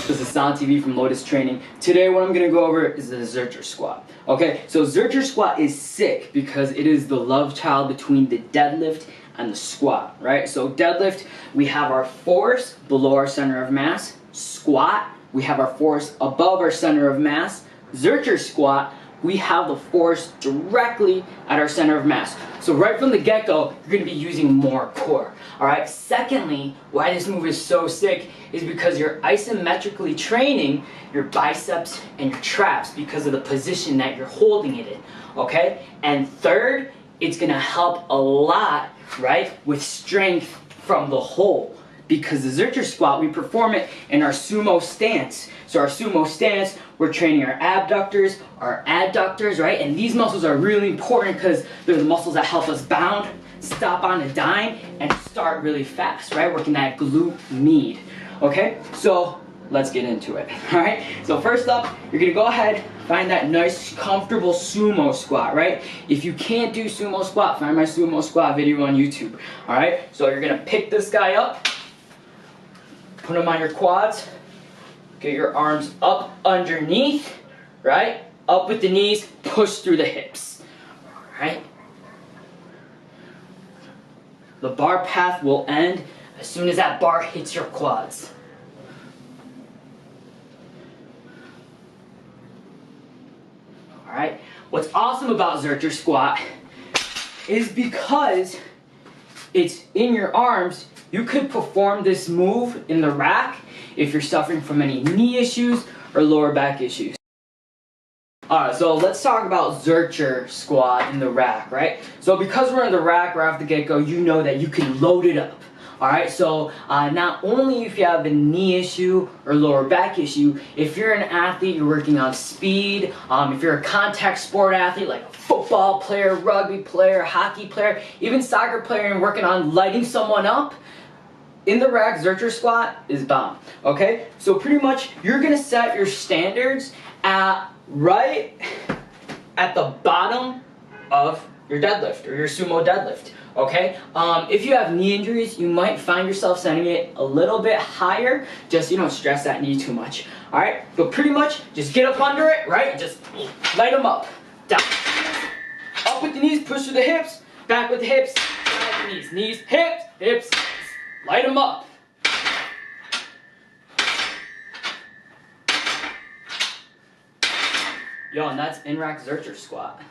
This is Sound TV from Lotus Training. Today what I'm going to go over is the Zercher Squat. Okay, so Zercher Squat is sick because it is the love child between the deadlift and the squat, right? So deadlift, we have our force below our center of mass. Squat, we have our force above our center of mass. Zercher Squat, we have the force directly at our center of mass. So right from the get-go, you're going to be using more core. All right. Secondly, why this move is so sick is because you're isometrically training your biceps and your traps because of the position that you're holding it in. Okay. And third, it's going to help a lot, right, with strength from the hole. Because the Zercher Squat, we perform it in our Sumo stance. So our Sumo stance, we're training our abductors, our adductors, right? And these muscles are really important because they're the muscles that help us bound, stop on a dime, and start really fast, right? Working that glute med. Okay, so let's get into it, all right? So first up, you're gonna go ahead, find that nice, comfortable Sumo squat, right? If you can't do Sumo squat, find my Sumo squat video on YouTube, all right? So you're gonna pick this guy up, put them on your quads, get your arms up underneath, right? Up with the knees, push through the hips, all right? The bar path will end as soon as that bar hits your quads. All right? What's awesome about Zercher Squat is because it's in your arms, you could perform this move in the rack if you're suffering from any knee issues or lower back issues. Alright, so let's talk about Zercher Squat in the rack, right? So because we're in the rack right off the get-go, you know that you can load it up. Alright, so not only if you have a knee issue or lower back issue, if you're an athlete, you're working on speed, if you're a contact sport athlete like a football player, rugby player, hockey player, even soccer player, and working on lighting someone up, in the rack, Zercher Squat is bomb, okay? So pretty much, you're gonna set your standards at right at the bottom of your deadlift or your Sumo deadlift, okay? If you have knee injuries, you might find yourself setting it a little bit higher, just you don't stress that knee too much, all right? But pretty much, just get up under it, right? Just light them up, down. Up with the knees, push through the hips, back with the hips, down with the knees, knees, hips, hips. Light them up. Yo, and that's in-rack Zercher Squat.